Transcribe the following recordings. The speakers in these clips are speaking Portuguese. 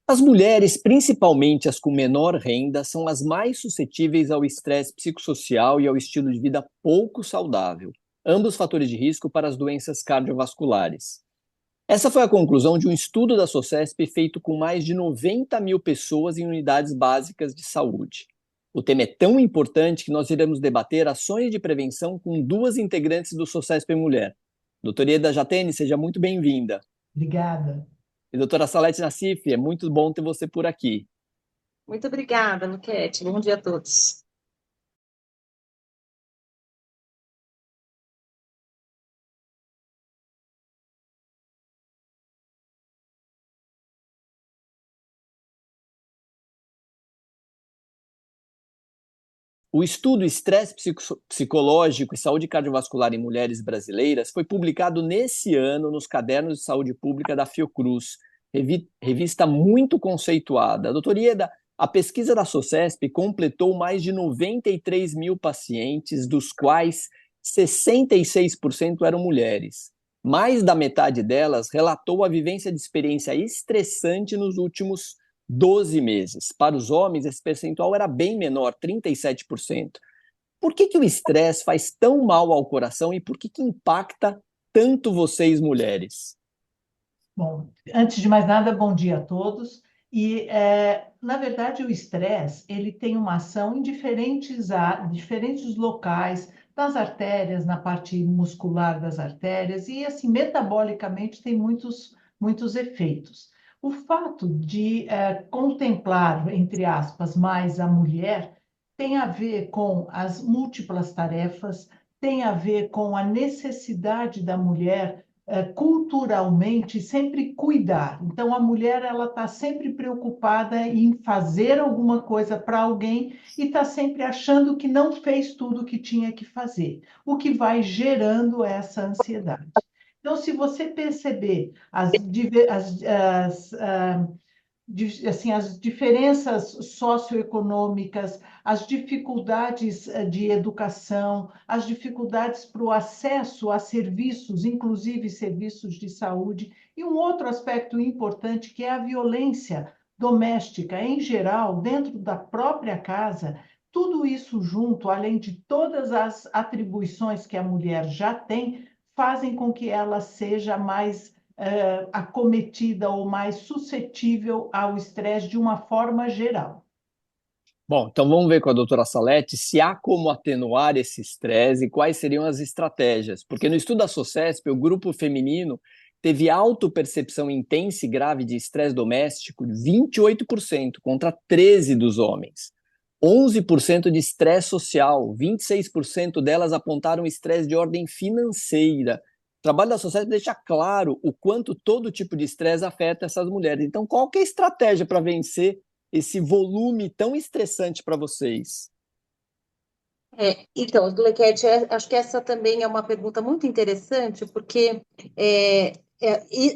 As mulheres, principalmente as com menor renda, são as mais suscetíveis ao estresse psicossocial e ao estilo de vida pouco saudável, ambos fatores de risco para as doenças cardiovasculares. Essa foi a conclusão de um estudo da SOCESP feito com mais de 90 mil pessoas em unidades básicas de saúde. O tema é tão importante que nós iremos debater ações de prevenção com duas integrantes do SOCESP Mulher. Doutora Ieda Jatene, seja muito bem-vinda. Obrigada. E doutora Salete Nassif, é muito bom ter você por aqui. Muito obrigada, Luquete. Bom dia a todos. O estudo Estresse Psicológico e Saúde Cardiovascular em Mulheres Brasileiras foi publicado nesse ano nos Cadernos de Saúde Pública da Fiocruz, revista muito conceituada. Doutora Ieda, a pesquisa da SOCESP completou mais de 93 mil pacientes, dos quais 66% eram mulheres. Mais da metade delas relatou a vivência de experiência estressante nos últimos 12 meses. Para os homens, esse percentual era bem menor, 37%. Por que o estresse faz tão mal ao coração e por que impacta tanto vocês, mulheres? Bom, antes de mais nada, bom dia a todos. Na verdade, o estresse ele tem uma ação em diferentes locais das artérias, na parte muscular das artérias, e assim, metabolicamente tem muitos efeitos. O fato de contemplar, entre aspas, mais a mulher, tem a ver com as múltiplas tarefas, tem a ver com a necessidade da mulher culturalmente sempre cuidar. Então a mulher ela está sempre preocupada em fazer alguma coisa para alguém e está sempre achando que não fez tudo o que tinha que fazer, o que vai gerando essa ansiedade. Então, se você perceber assim, as diferenças socioeconômicas, as dificuldades de educação, as dificuldades para o acesso a serviços, inclusive serviços de saúde, e um outro aspecto importante que é a violência doméstica em geral, dentro da própria casa, tudo isso junto, além de todas as atribuições que a mulher já tem, fazem com que ela seja mais acometida ou mais suscetível ao estresse de uma forma geral. Bom, então vamos ver com a doutora Salete se há como atenuar esse estresse e quais seriam as estratégias. Porque no estudo da SOCESP, o grupo feminino teve autopercepção intensa e grave de estresse doméstico de 28% contra 13% dos homens. 11% de estresse social, 26% delas apontaram estresse de ordem financeira. O trabalho da SOCESP deixa claro o quanto todo tipo de estresse afeta essas mulheres. Então, qual que é a estratégia para vencer esse volume tão estressante para vocês? Então, Lequete, acho que essa também é uma pergunta muito interessante, porque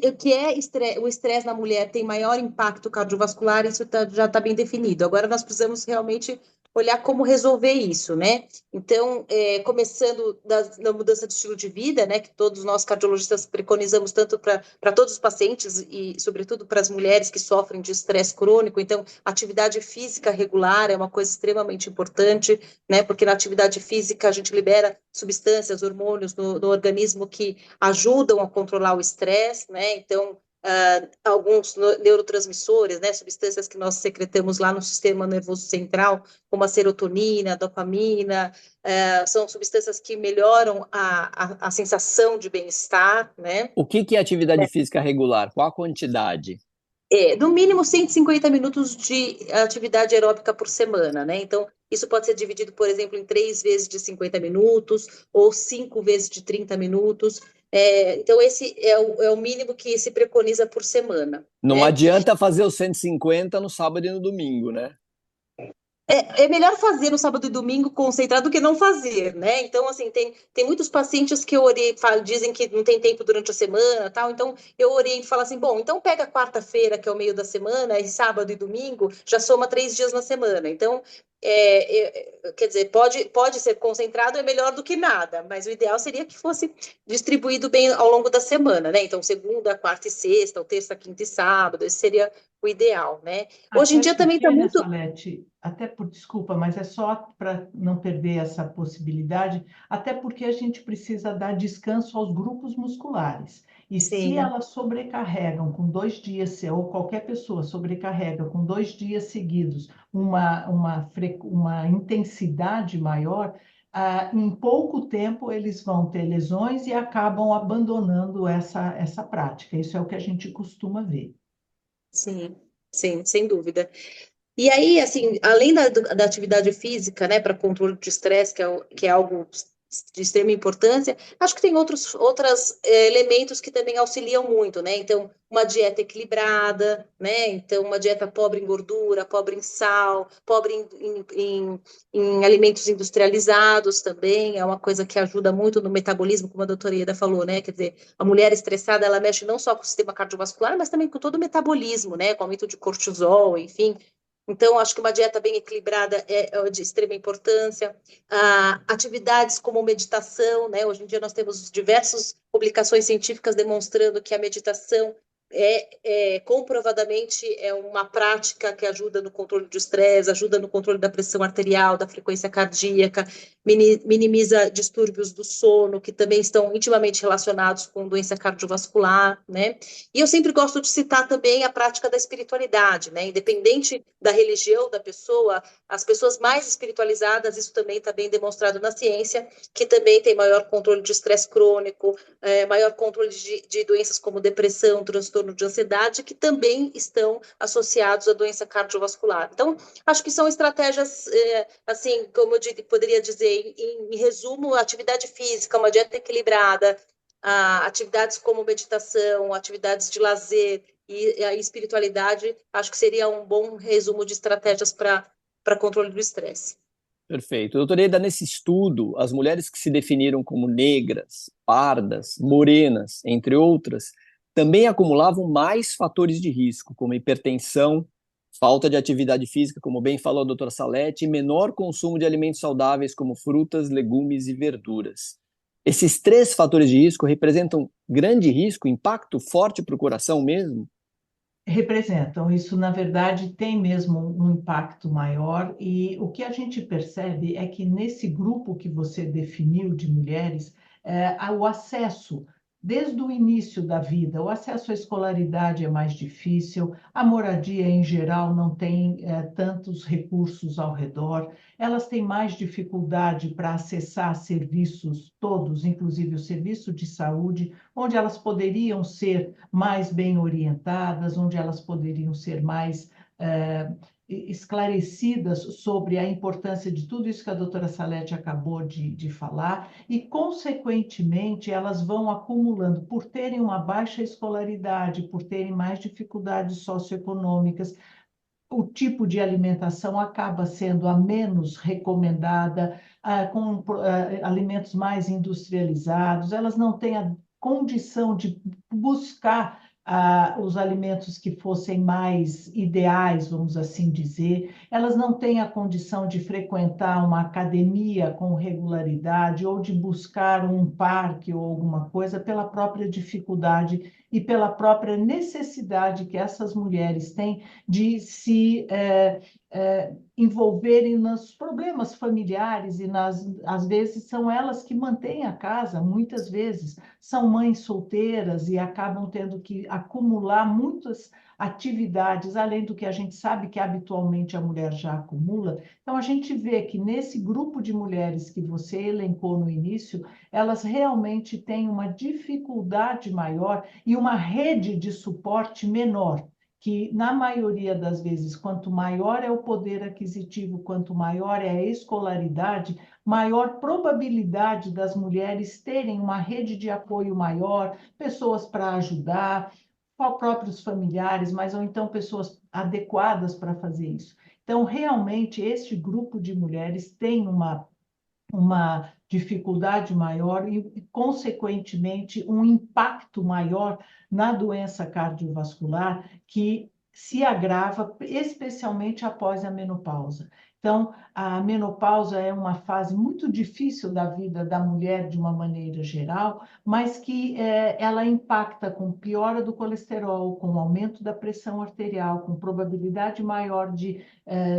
o que é o estresse na mulher tem maior impacto cardiovascular, isso já está bem definido. Agora nós precisamos realmente olhar como resolver isso, né? Então, começando da mudança de estilo de vida, né, que todos nós cardiologistas preconizamos tanto para todos os pacientes e, sobretudo, para as mulheres que sofrem de estresse crônico. Então, atividade física regular é uma coisa extremamente importante, né? Porque na atividade física a gente libera substâncias, hormônios no organismo que ajudam a controlar o estresse, né? Então, alguns neurotransmissores, né? Substâncias que nós secretamos lá no sistema nervoso central, como a serotonina, a dopamina, são substâncias que melhoram a sensação de bem-estar, né? O que é atividade física regular? Qual a quantidade? No mínimo 150 minutos de atividade aeróbica por semana, né? Então, isso pode ser dividido, por exemplo, em 3 vezes de 50 minutos ou 5 vezes de 30 minutos. Então, esse é o mínimo que se preconiza por semana, Não né? adianta fazer os 150 no sábado e no domingo, né? É melhor fazer no sábado e domingo concentrado do que não fazer, né? Então, assim, tem muitos pacientes que eu oriento, dizem que não tem tempo durante a semana, tal. Então, eu oriento e falo assim, bom, então pega quarta-feira, que é o meio da semana, e sábado e domingo, já soma 3 dias na semana. Então, quer dizer, pode ser concentrado, é melhor do que nada, mas o ideal seria que fosse distribuído bem ao longo da semana, né? Então, segunda, quarta e sexta, ou terça, quinta e sábado, esse seria o ideal, né? Hoje em Até dia também está porque, né, muito. Salete, até por desculpa, mas é só para não perder essa possibilidade, até porque a gente precisa dar descanso aos grupos musculares. E se Sim, elas sobrecarregam com 2 dias, ou qualquer pessoa sobrecarrega com 2 dias seguidos uma intensidade maior, em pouco tempo eles vão ter lesões e acabam abandonando essa prática. Isso é o que a gente costuma ver. sim, sim, sem dúvida. E aí, assim, além da atividade física, né, para controle de estresse, que é algo de extrema importância, acho que tem outros elementos que também auxiliam muito, né? Então, uma dieta equilibrada, né? Então, uma dieta pobre em gordura, pobre em sal, pobre em alimentos industrializados também, é uma coisa que ajuda muito no metabolismo, como a doutora Ieda falou, né? Quer dizer, a mulher estressada, ela mexe não só com o sistema cardiovascular, mas também com todo o metabolismo, né? Com o aumento de cortisol, enfim. Então, acho que uma dieta bem equilibrada é de extrema importância. Atividades como meditação, né? Hoje em dia nós temos diversas publicações científicas demonstrando que a meditação comprovadamente é uma prática que ajuda no controle do estresse, ajuda no controle da pressão arterial, da frequência cardíaca, minimiza distúrbios do sono, que também estão intimamente relacionados com doença cardiovascular, né? E eu sempre gosto de citar também a prática da espiritualidade, né? Independente da religião da pessoa, as pessoas mais espiritualizadas, isso também está bem demonstrado na ciência, que também tem maior controle de estresse crônico, maior controle de doenças como depressão, transtorno de ansiedade, que também estão associados à doença cardiovascular. Então, acho que são estratégias, assim, como eu poderia dizer, em resumo, atividade física, uma dieta equilibrada, atividades como meditação, atividades de lazer e a espiritualidade, acho que seria um bom resumo de estratégias para controle do estresse. Perfeito. Doutora Eda, nesse estudo, as mulheres que se definiram como negras, pardas, morenas, entre outras, também acumulavam mais fatores de risco, como hipertensão, falta de atividade física, como bem falou a doutora Salete, e menor consumo de alimentos saudáveis, como frutas, legumes e verduras. Esses três fatores de risco representam grande risco, impacto forte para o coração mesmo? Representam. Isso, na verdade, tem mesmo um impacto maior, e o que a gente percebe é que nesse grupo que você definiu de mulheres, o acesso, desde o início da vida, o acesso à escolaridade é mais difícil, a moradia em geral não tem tantos recursos ao redor, elas têm mais dificuldade para acessar serviços todos, inclusive o serviço de saúde, onde elas poderiam ser mais bem orientadas, onde elas poderiam ser mais esclarecidas sobre a importância de tudo isso que a doutora Salete acabou de falar, e, consequentemente, elas vão acumulando, por terem uma baixa escolaridade, por terem mais dificuldades socioeconômicas, o tipo de alimentação acaba sendo a menos recomendada, com alimentos mais industrializados, elas não têm a condição de buscar os alimentos que fossem mais ideais, vamos assim dizer, elas não têm a condição de frequentar uma academia com regularidade ou de buscar um parque ou alguma coisa pela própria dificuldade e pela própria necessidade que essas mulheres têm de se envolverem nos problemas familiares, e às vezes são elas que mantêm a casa, muitas vezes são mães solteiras e acabam tendo que acumular muitas atividades, além do que a gente sabe que habitualmente a mulher já acumula. Então, a gente vê que nesse grupo de mulheres que você elencou no início, elas realmente têm uma dificuldade maior e uma rede de suporte menor, que, na maioria das vezes, quanto maior é o poder aquisitivo, quanto maior é a escolaridade, maior probabilidade das mulheres terem uma rede de apoio maior, pessoas para ajudar, próprios familiares, mas ou então pessoas adequadas para fazer isso. Então, realmente, este grupo de mulheres tem uma dificuldade maior e, consequentemente, um impacto maior na doença cardiovascular, que se agrava especialmente após a menopausa. Então, a menopausa é uma fase muito difícil da vida da mulher de uma maneira geral, mas que ela impacta com piora do colesterol, com aumento da pressão arterial, com probabilidade maior de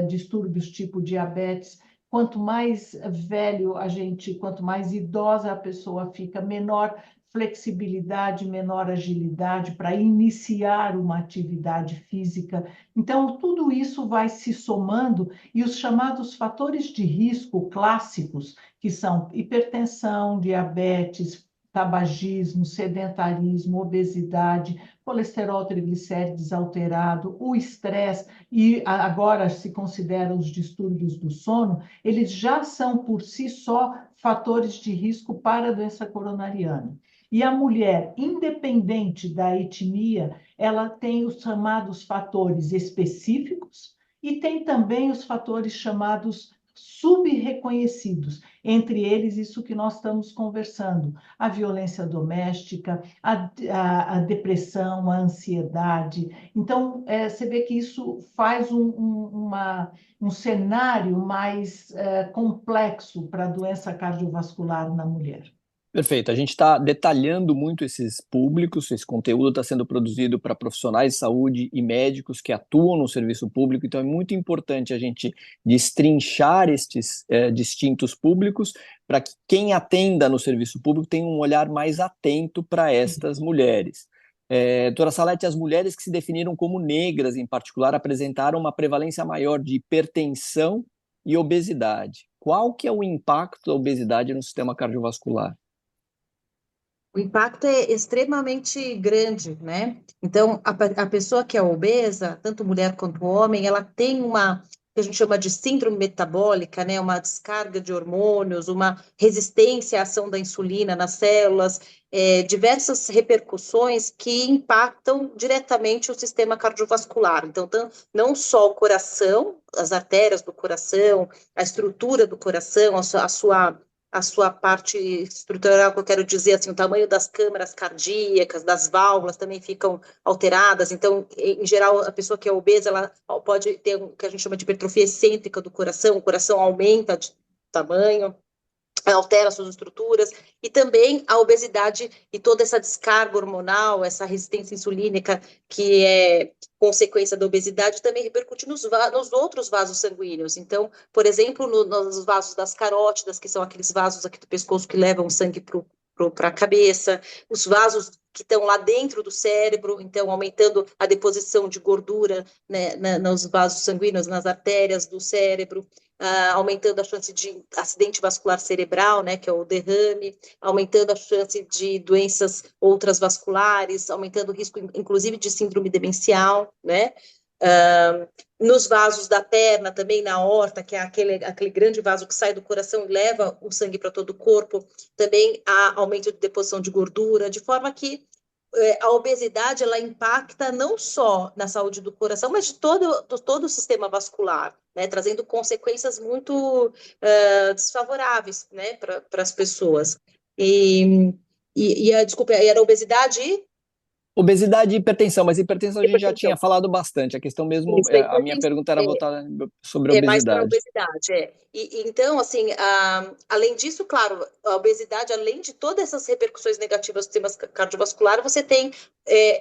distúrbios tipo diabetes. Quanto mais velho a gente, quanto mais idosa a pessoa fica, menor flexibilidade, menor agilidade para iniciar uma atividade física. Então, tudo isso vai se somando e os chamados fatores de risco clássicos, que são hipertensão, diabetes, tabagismo, sedentarismo, obesidade, colesterol, triglicérides alterado, o estresse, e agora se considera os distúrbios do sono, eles já são por si só fatores de risco para a doença coronariana. E a mulher, independente da etnia, ela tem os chamados fatores específicos e tem também os fatores chamados sub-reconhecidos, entre eles isso que nós estamos conversando, a violência doméstica, a depressão, a ansiedade. Então, você vê que isso faz um cenário mais complexo para a doença cardiovascular na mulher. Perfeito. A gente está detalhando muito esses públicos, esse conteúdo está sendo produzido para profissionais de saúde e médicos que atuam no serviço público, então é muito importante a gente destrinchar estes distintos públicos para que quem atenda no serviço público tenha um olhar mais atento para estas mulheres. Doutora Salete, as mulheres que se definiram como negras, em particular, apresentaram uma prevalência maior de hipertensão e obesidade. Qual que é o impacto da obesidade no sistema cardiovascular? O impacto é extremamente grande, né? Então, a pessoa que é obesa, tanto mulher quanto homem, ela tem uma, que a gente chama de síndrome metabólica, né? Uma descarga de hormônios, uma resistência à ação da insulina nas células, diversas repercussões que impactam diretamente o sistema cardiovascular. Então, não só o coração, as artérias do coração, a estrutura do coração, a sua parte estrutural, que eu quero dizer, assim, o tamanho das câmaras cardíacas, das válvulas também ficam alteradas. Então, em geral, a pessoa que é obesa, ela pode ter o que a gente chama de hipertrofia excêntrica do coração, o coração aumenta de tamanho, altera suas estruturas, e também a obesidade e toda essa descarga hormonal, essa resistência insulínica que é consequência da obesidade, também repercute nos outros vasos sanguíneos. Então, por exemplo, nos vasos das carótidas, que são aqueles vasos aqui do pescoço que levam sangue para a cabeça, os vasos que estão lá dentro do cérebro, então aumentando a deposição de gordura, né, nos vasos sanguíneos, nas artérias do cérebro, aumentando a chance de acidente vascular cerebral, né, que é o derrame, aumentando a chance de doenças outras vasculares, aumentando o risco, inclusive, de síndrome demencial, né? Nos vasos da perna, também na aorta, que é aquele grande vaso que sai do coração e leva o sangue para todo o corpo, também há aumento de deposição de gordura, de forma que a obesidade ela impacta não só na saúde do coração, mas de todo o sistema vascular, né, trazendo consequências muito desfavoráveis, né, para as pessoas. Desculpa, era obesidade e Obesidade e hipertensão, mas hipertensão a gente já tinha hipertensão. falado bastante. A questão mesmo, Isso, a minha pergunta era voltada sobre a mais para a obesidade. obesidade, então, assim, além disso, claro, a obesidade, além de todas essas repercussões negativas do sistema cardiovascular, você tem,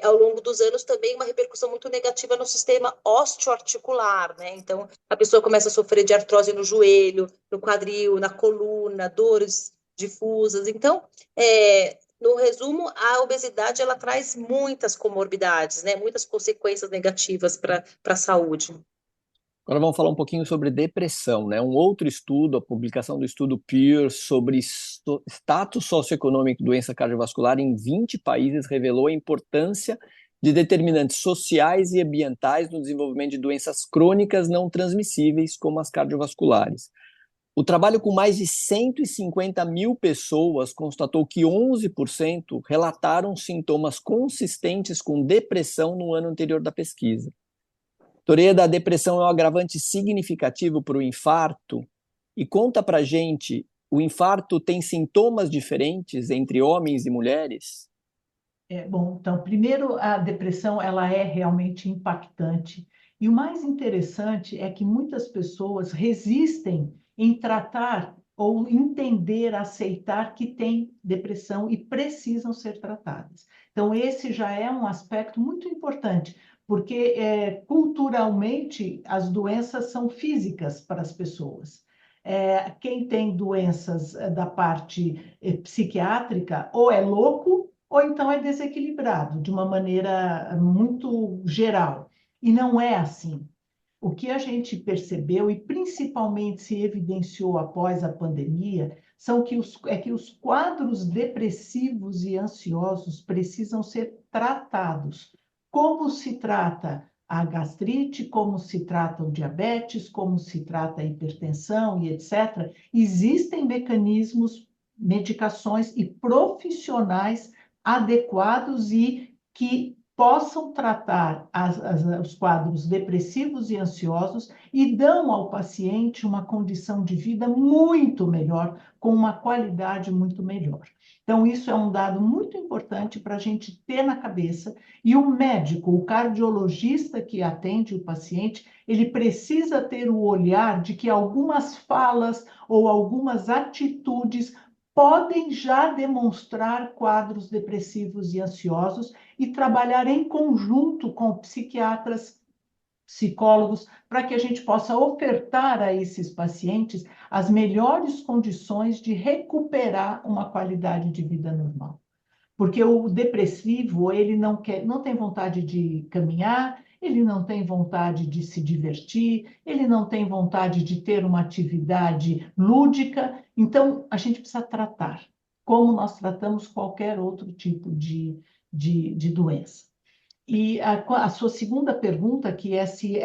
ao longo dos anos, também uma repercussão muito negativa no sistema osteoarticular, né? Então, a pessoa começa a sofrer de artrose no joelho, no quadril, na coluna, dores difusas. Então, no resumo, a obesidade, ela traz muitas comorbidades, né? Muitas consequências negativas para a saúde. Agora vamos falar um pouquinho sobre depressão, né? Um outro estudo, a publicação do estudo Peer sobre status socioeconômico de doença cardiovascular em 20 países revelou a importância de determinantes sociais e ambientais no desenvolvimento de doenças crônicas não transmissíveis, como as cardiovasculares. O trabalho com mais de 150 mil pessoas constatou que 11% relataram sintomas consistentes com depressão no ano anterior da pesquisa. Toreda, a depressão é um agravante significativo para o infarto. E conta para a gente, o infarto tem sintomas diferentes entre homens e mulheres? Bom, então, primeiro, a depressão ela é realmente impactante E o mais interessante é que muitas pessoas resistem em tratar ou entender, aceitar que têm depressão e precisam ser tratadas. Então, esse já é um aspecto muito importante, porque culturalmente as doenças são físicas para as pessoas. Quem tem doenças da parte psiquiátrica ou é louco ou então é desequilibrado, de uma maneira muito geral. E não é assim. O que a gente percebeu, e principalmente se evidenciou após a pandemia, é que os quadros depressivos e ansiosos precisam ser tratados. Como se trata a gastrite, como se trata o diabetes, como se trata a hipertensão e etc. Existem mecanismos, medicações e profissionais adequados e que possam tratar os quadros depressivos e ansiosos e dão ao paciente uma condição de vida muito melhor, com uma qualidade muito melhor. Então, isso é um dado muito importante para a gente ter na cabeça. E o médico, o cardiologista que atende o paciente, ele precisa ter o olhar de que algumas falas ou algumas atitudes podem já demonstrar quadros depressivos e ansiosos e trabalhar em conjunto com psiquiatras, psicólogos, para que a gente possa ofertar a esses pacientes as melhores condições de recuperar uma qualidade de vida normal. Porque o depressivo, ele não tem vontade de caminhar, ele não tem vontade de se divertir, ele não tem vontade de ter uma atividade lúdica. Então, a gente precisa tratar, como nós tratamos qualquer outro tipo de doença. E a sua segunda pergunta, que é se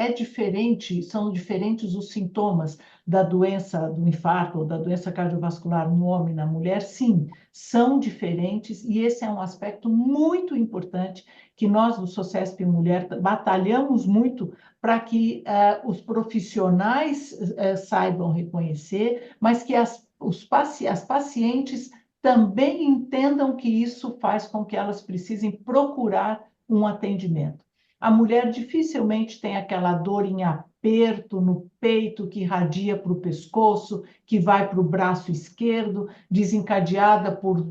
são diferentes os sintomas da doença do infarto ou da doença cardiovascular no homem e na mulher, sim, são diferentes, e esse é um aspecto muito importante que nós do SOCESP Mulher batalhamos muito para que os profissionais saibam reconhecer, mas que as pacientes também entendam que isso faz com que elas precisem procurar um atendimento. A mulher dificilmente tem aquela dor em aperto no peito que irradia para o pescoço, que vai para o braço esquerdo, desencadeada por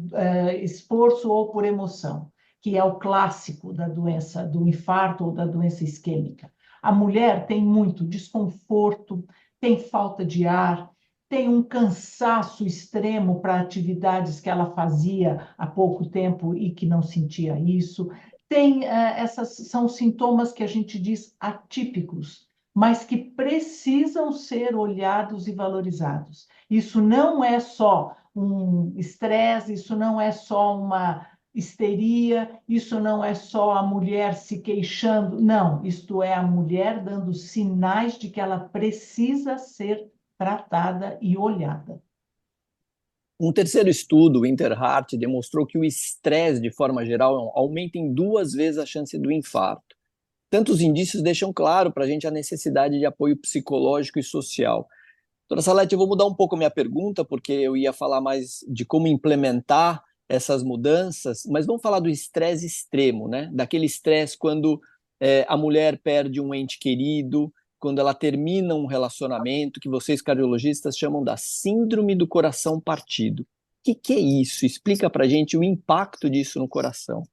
esforço ou por emoção, que é o clássico da doença, do infarto ou da doença isquêmica. A mulher tem muito desconforto, tem falta de ar, tem um cansaço extremo para atividades que ela fazia há pouco tempo e que não sentia isso. Essas são sintomas que a gente diz atípicos, mas que precisam ser olhados e valorizados. Isso não é só um estresse, isso não é só uma histeria, isso não é só a mulher se queixando, não, isto é a mulher dando sinais de que ela precisa ser tratada e olhada. Um terceiro estudo, o Interheart, demonstrou que o estresse, de forma geral, aumenta em 2 vezes a chance do infarto. Tantos indícios deixam claro para a gente a necessidade de apoio psicológico e social. Doutora Salete, eu vou mudar um pouco a minha pergunta, porque eu ia falar mais de como implementar essas mudanças, mas vamos falar do estresse extremo, né? Daquele estresse quando a mulher perde um ente querido, quando ela termina um relacionamento, que vocês cardiologistas chamam da síndrome do coração partido. O que é isso? Explica para a gente o impacto disso no coração.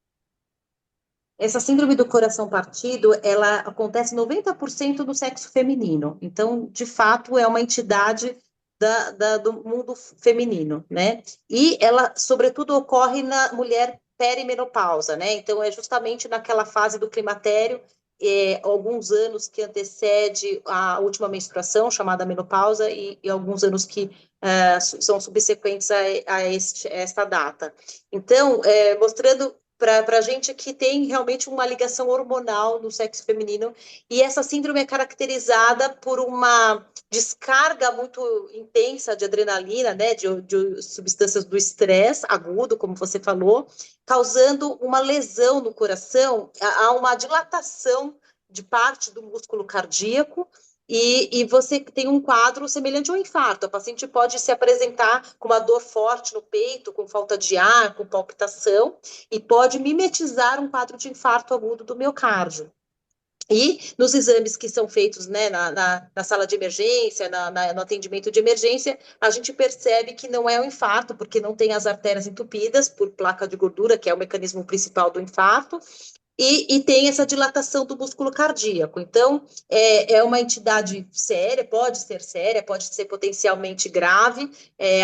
Essa síndrome do coração partido, ela acontece 90% do sexo feminino. Então, de fato, é uma entidade do mundo feminino, né? E ela, sobretudo, ocorre na mulher perimenopausa, né? Então, é justamente naquela fase do climatério, alguns anos que antecede a última menstruação, chamada menopausa, e alguns anos que são subsequentes a esta data. Então, mostrando para a gente que tem realmente uma ligação hormonal no sexo feminino, e essa síndrome é caracterizada por uma descarga muito intensa de adrenalina, né, de substâncias do estresse agudo, como você falou, causando uma lesão no coração, há uma dilatação de parte do músculo cardíaco, e você tem um quadro semelhante ao infarto. A paciente pode se apresentar com uma dor forte no peito, com falta de ar, com palpitação, e pode mimetizar um quadro de infarto agudo do miocárdio. E nos exames que são feitos, né, na sala de emergência, no atendimento de emergência, a gente percebe que não é um infarto, porque não tem as artérias entupidas por placa de gordura, que é o mecanismo principal do infarto, e tem essa dilatação do músculo cardíaco. Então, é uma entidade séria, pode ser potencialmente grave,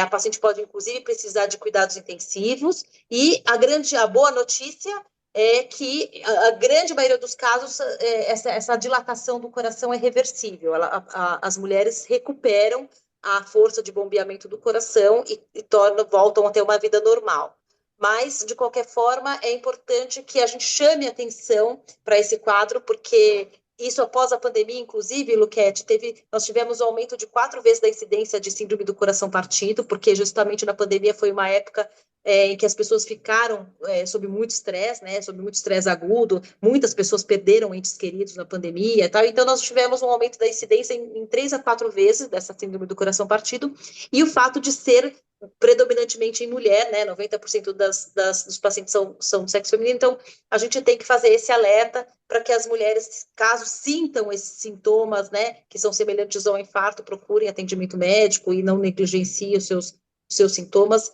a paciente pode, inclusive, precisar de cuidados intensivos, e a boa notícia é que a grande maioria dos casos, essa dilatação do coração é reversível. As mulheres recuperam a força de bombeamento do coração e voltam a ter uma vida normal. Mas, de qualquer forma, é importante que a gente chame atenção para esse quadro, porque isso após a pandemia, inclusive, Luquete, nós tivemos um aumento de 4 vezes da incidência de síndrome do coração partido, porque justamente na pandemia foi uma época em que as pessoas ficaram sob muito estresse, né, sob muito estresse agudo, muitas pessoas perderam entes queridos na pandemia e tal, então nós tivemos um aumento da incidência em 3 a 4 vezes dessa síndrome do coração partido, e o fato de ser predominantemente em mulher, né, 90% dos pacientes são do sexo feminino, então a gente tem que fazer esse alerta para que as mulheres, caso sintam esses sintomas, né, que são semelhantes ao infarto, procurem atendimento médico e não negligenciem os seus sintomas,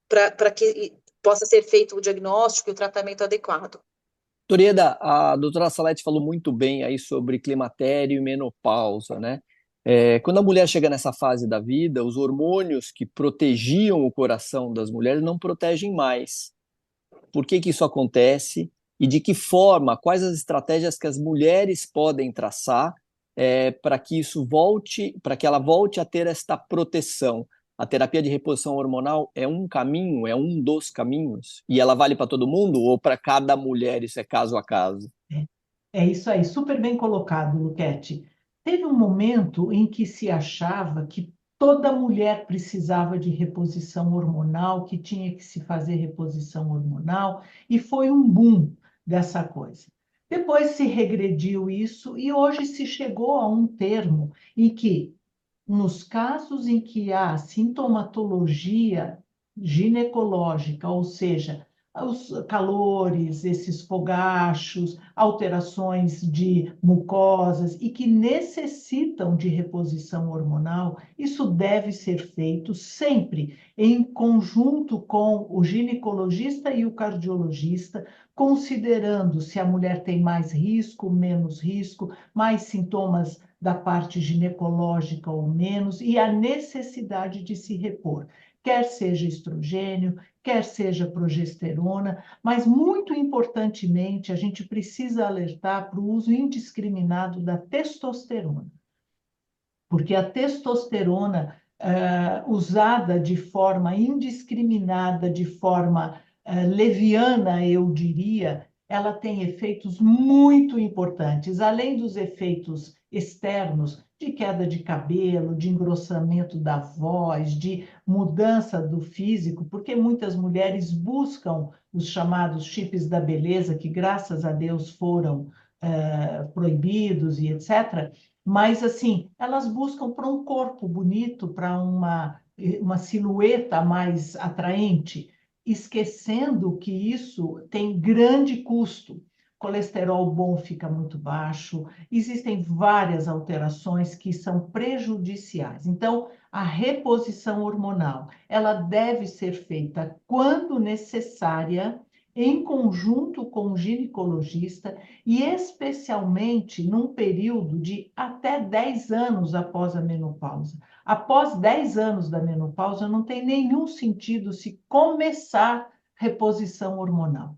para que possa ser feito o diagnóstico e o tratamento adequado. Toreda, a doutora Salete falou muito bem aí sobre climatério e menopausa, né? Quando a mulher chega nessa fase da vida, os hormônios que protegiam o coração das mulheres não protegem mais. Por que que isso acontece? E de que forma, quais as estratégias que as mulheres podem traçar para que isso volte, para que ela volte a ter esta proteção? A terapia de reposição hormonal é um caminho, é um dos caminhos, e ela vale para todo mundo ou para cada mulher, isso é caso a caso? É isso aí, super bem colocado, Luquete. Teve um momento em que se achava que toda mulher precisava de reposição hormonal, que tinha que se fazer reposição hormonal, e foi um boom dessa coisa. Depois se regrediu isso e hoje se chegou a um termo em que, nos casos em que há sintomatologia ginecológica, ou seja, os calores, esses fogachos, alterações de mucosas e que necessitam de reposição hormonal, isso deve ser feito sempre em conjunto com o ginecologista e o cardiologista, considerando se a mulher tem mais risco, menos risco, mais sintomas da parte ginecológica ou menos, e a necessidade de se repor, quer seja estrogênio, quer seja progesterona, mas muito importantemente a gente precisa alertar para o uso indiscriminado da testosterona, porque a testosterona usada de forma indiscriminada, de forma leviana, eu diria, ela tem efeitos muito importantes, além dos efeitos externos de queda de cabelo, de engrossamento da voz, de mudança do físico, porque muitas mulheres buscam os chamados chips da beleza, que graças a Deus foram proibidos e etc. Mas, assim, elas buscam para um corpo bonito, para uma silhueta mais atraente, esquecendo que isso tem grande custo. Colesterol bom fica muito baixo, existem várias alterações que são prejudiciais. Então, a reposição hormonal, ela deve ser feita quando necessária, em conjunto com o ginecologista e especialmente num período de até 10 anos após a menopausa. Após 10 anos da menopausa, não tem nenhum sentido se começar reposição hormonal.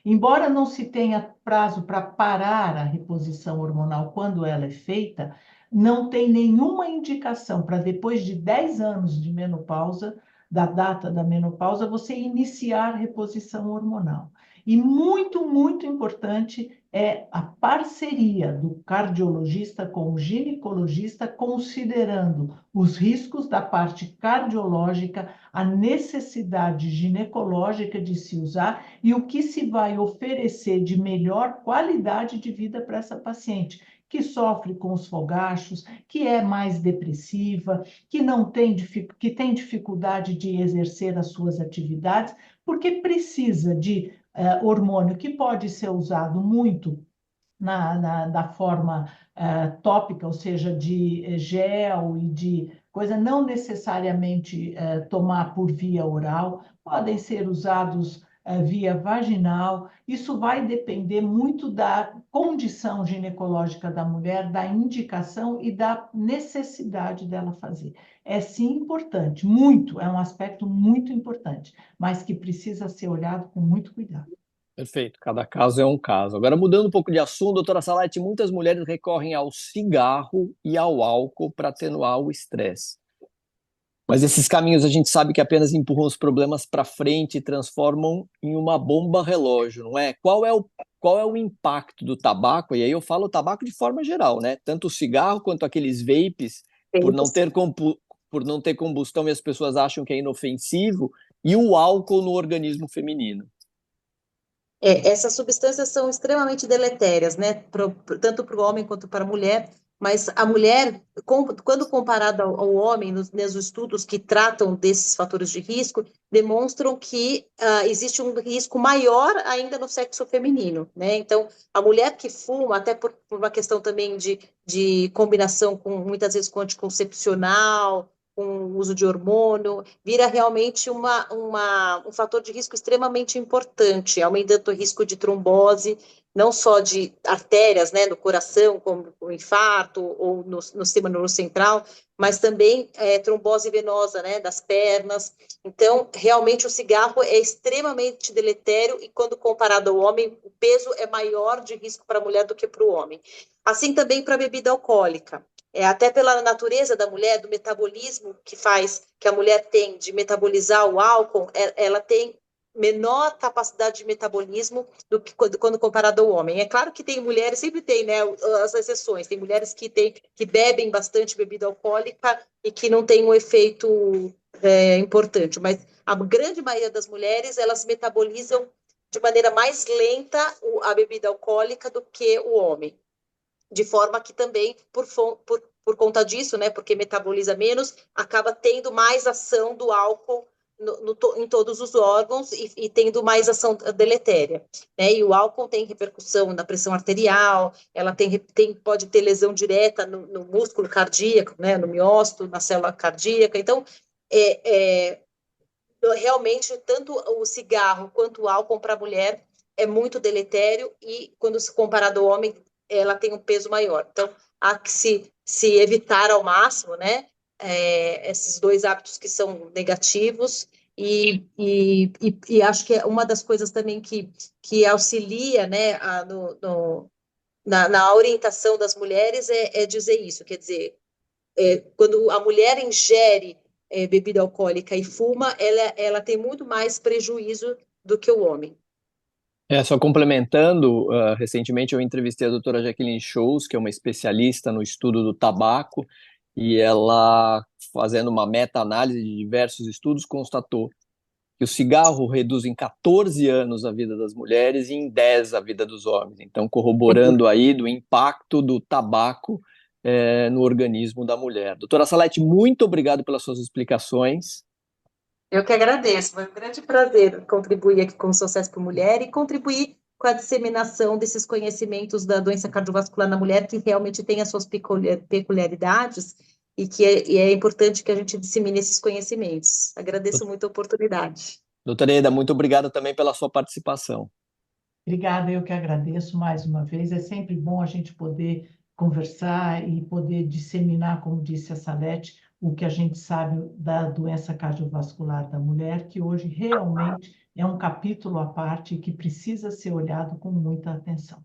Embora não se tenha prazo para parar a reposição hormonal quando ela é feita, não tem nenhuma indicação para depois de 10 anos de menopausa, da data da menopausa, você iniciar reposição hormonal. E muito, muito importante é a parceria do cardiologista com o ginecologista, considerando os riscos da parte cardiológica, a necessidade ginecológica de se usar e o que se vai oferecer de melhor qualidade de vida para essa paciente, que sofre com os fogachos, que é mais depressiva, que não tem, que tem dificuldade de exercer as suas atividades, porque precisa de hormônio que pode ser usado muito da forma tópica, ou seja, de gel e de coisa, não necessariamente tomar por via oral, podem ser usados via vaginal. Isso vai depender muito da condição ginecológica da mulher, da indicação e da necessidade dela fazer. É sim importante, muito, é um aspecto muito importante, mas que precisa ser olhado com muito cuidado. Perfeito, cada caso é um caso. Agora, mudando um pouco de assunto, doutora Salete, muitas mulheres recorrem ao cigarro e ao álcool para atenuar o estresse. Mas esses caminhos a gente sabe que apenas empurram os problemas para frente e transformam em uma bomba relógio, não é? Qual é o impacto do tabaco? E aí eu falo tabaco de forma geral, né? Tanto o cigarro quanto aqueles vapes, por não ter combustão e as pessoas acham que é inofensivo, e o álcool no organismo feminino. Essas substâncias são extremamente deletérias, né? Tanto para o homem quanto para a mulher. Mas a mulher, quando comparada ao homem, nos estudos que tratam desses fatores de risco, demonstram que existe um risco maior ainda no sexo feminino, né? Então, a mulher que fuma, até por uma questão também de combinação muitas vezes com anticoncepcional, com o uso de hormônio, vira realmente um fator de risco extremamente importante, aumentando o risco de trombose, não só de artérias, né, no coração, como o infarto, ou no sistema neurocentral, mas também trombose venosa, né, das pernas. Então, realmente, o cigarro é extremamente deletério e, quando comparado ao homem, o peso é maior de risco para a mulher do que para o homem. Assim também para a bebida alcoólica. Até pela natureza da mulher, do metabolismo que a mulher tem de metabolizar o álcool, ela tem menor capacidade de metabolismo do que quando comparado ao homem. É claro que tem mulheres, sempre tem, né, as exceções, tem mulheres que bebem bastante bebida alcoólica e que não tem um efeito importante, mas a grande maioria das mulheres, elas metabolizam de maneira mais lenta a bebida alcoólica do que o homem. De forma que também, por conta disso, né, porque metaboliza menos, acaba tendo mais ação do álcool em todos os órgãos e tendo mais ação deletéria. Né? E o álcool tem repercussão na pressão arterial, ela pode ter lesão direta no músculo cardíaco, né, no miócito, na célula cardíaca. Então, realmente, tanto o cigarro quanto o álcool para a mulher é muito deletério e, quando se comparado ao homem, ela tem um peso maior. Então, há que se evitar ao máximo, né, esses dois hábitos que são negativos e acho que é uma das coisas também que auxilia, né, na orientação das mulheres é dizer isso, quer dizer, quando a mulher ingere bebida alcoólica e fuma, ela tem muito mais prejuízo do que o homem. Só complementando, recentemente eu entrevistei a doutora Jacqueline Scholes, que é uma especialista no estudo do tabaco, e ela, fazendo uma meta-análise de diversos estudos, constatou que o cigarro reduz em 14 anos a vida das mulheres e em 10 a vida dos homens. Então, corroborando aí do impacto do tabaco no organismo da mulher. Doutora Salete, muito obrigado pelas suas explicações. Eu que agradeço, foi um grande prazer contribuir aqui com o Sucesso por Mulher e contribuir com a disseminação desses conhecimentos da doença cardiovascular na mulher, que realmente tem as suas peculiaridades e que é importante que a gente dissemine esses conhecimentos. Agradeço muito a oportunidade. Doutora Eda, muito obrigado também pela sua participação. Obrigada, eu que agradeço mais uma vez. É sempre bom a gente poder conversar e poder disseminar, como disse a Salete, o que a gente sabe da doença cardiovascular da mulher, que hoje realmente é um capítulo à parte e que precisa ser olhado com muita atenção.